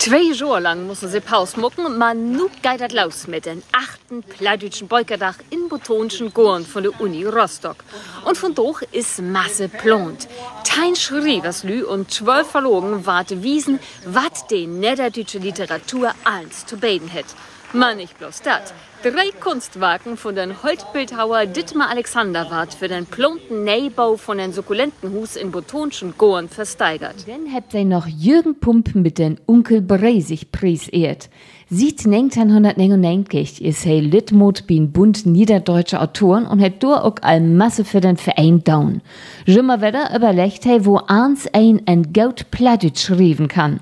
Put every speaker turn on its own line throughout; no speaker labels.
2 Jahre lang mussten sie Pause mucken, man nu geht das los mit dem 8. plattdütschen Beukerdach in botanischen Gorn von der Uni Rostock. Und von doch ist Masse plant. Tein Schrieverslü und 12 Verlogen warte wiesen, wat die niederdeutsche Literatur alles zu beten hat. Man nicht bloß das. 3 Kunstwerken von den Holzbildhauer Dittmar Alexander ward für den plonten Neubau von den Sukkulentenhus in botanischen Gorn versteigert.
Dann habt ihr noch Jürgen Pump mit den Onkel Breisig preisehrt. Sieht 1999 ist er Lidmut bin Bund niederdeutscher Autoren und hat dort auch all Masse für den Verein down. Jümmer wieder überlegt er, wo ans ein Gout Plattdeutsch schreiben kann.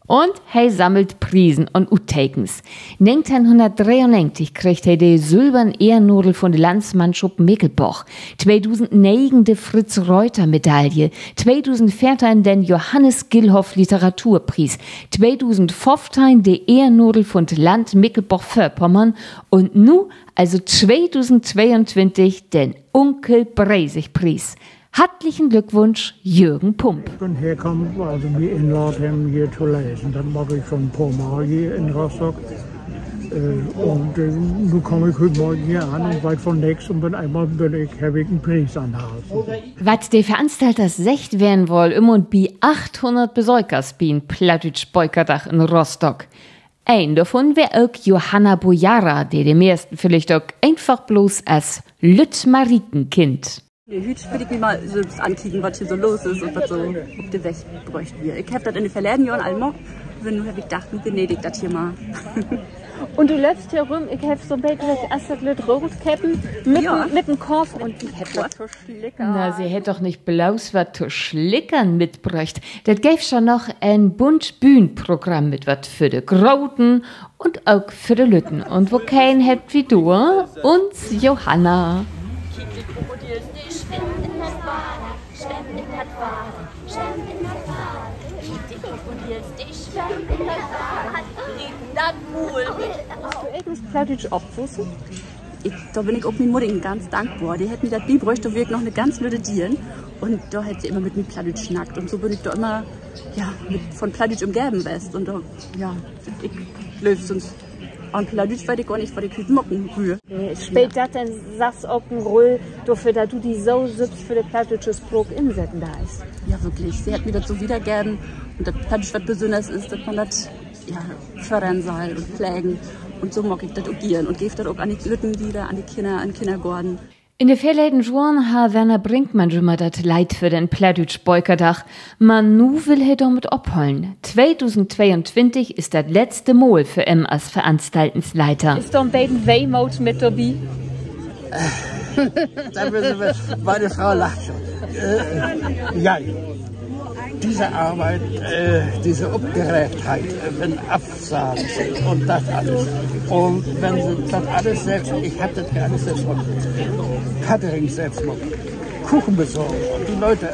Und er sammelt Prisen und Uttakens. 1993 kriegt er die silberne Ehrennadel von der Landsmannschaft Mickelboch. 2009 die Fritz Reuter Medaille. 2014 den Johannes Gillhoff Literaturpreis. 2015 die Ehrennadel von der Land Mickelboch-Vorpommern. Und nu, also 2022, den Onkel Breisig Preis. Herzlichen Glückwunsch, Jürgen Pump.
Ich bin hergekommen, also mir einladen, hier zu lesen. Das mache ich schon ein paar Mal hier in Rostock. Und nun komme ich heute Morgen hier an und weit von nichts und habe ich einen Preis an der Hals.
Was die Veranstalter secht werden wollen, und bi 800 Besuchers bin Plattdeutsch Beukerdach in Rostock. Ein davon wäre auch Johanna Bojara, die dem ersten vielleicht auch einfach bloß als Lütt-Marikenkind.
Nee, heute will ich mir mal so ankicken, was hier so los ist und was so auf der Weg bräuchten wir. Ich habe das in den verleden Jahren alle gemacht, und nun habe ich gedacht, ich benötige das hier mal.
Und du läufst hier rum, ich habe so ein bisschen erst das Lüt Rotkäppen mit dem Korf und ich habe was zu schlickern.
Na, sie hätte doch nicht bloß was zu schlickern mitbräucht. Das gäbe schon noch ein bunt Bühnenprogramm mit was für die Groten und auch für die Lütten. Und wo kein habt wie du, uns Johanna.
Da bin ich auch mit Mutter ganz dankbar. Die hätten mir das bräuchte wirklich noch eine ganz blöde Dielen. Und da hätte sie immer mit mir Plattdeutsch schnackt. Und so bin ich da immer von Plattdeutsch umgeben west. Und da, ich löse sonst an Plattdeutsch weiß ich gar nicht, weil ich Mocken rühre.
Spät das dann sagst du auch ein Roll, dafür, dass du die so sitzt für den plattdeutsche Spruch insetzen da ist.
Ja, wirklich. Sie hat mir das so wiedergeben. Und das Plattdeutsch, was besonders ist, dass man das fördern soll und pflegen. Und so mag ich das auch gehen und gebe das auch an die Lütten wieder, an die Kinder, an den Kindergarten.
In de verleden Jahren ha Werner Brinkmann immer dat Leid für den Plattdeutsch Beukerdach. Man nu will er damit abholen. 2022 ist das letzte Mal für ihn als Veranstaltungsleiter.
Ist doch ein bisschen Wehmut mit dabei?
Meine Frau lacht schon. Ja, diese Arbeit, diese Abgeregtheit, wenn Absagen sind und das alles. Und wenn sie das alles selbst, ich habe das alles selbst gemacht. Catering selbst gemacht. Kuchen besorgen und die Leute.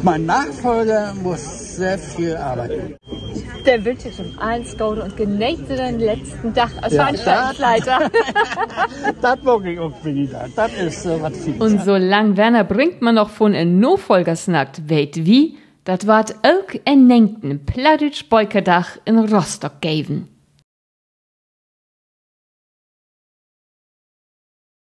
Mein Nachfolger muss sehr viel arbeiten.
Der wünscht dir schon eins Gute und genießt den letzten Tag als Veranstaltungsleiter.
Das mag ich auch wieder. Das ist was viel.
Und solange Werner Brinkmann noch von einem Nachfolger snackt, weht wie, das ward auch ein 9. Plattdeutsch Beukerdach in Rostock geben.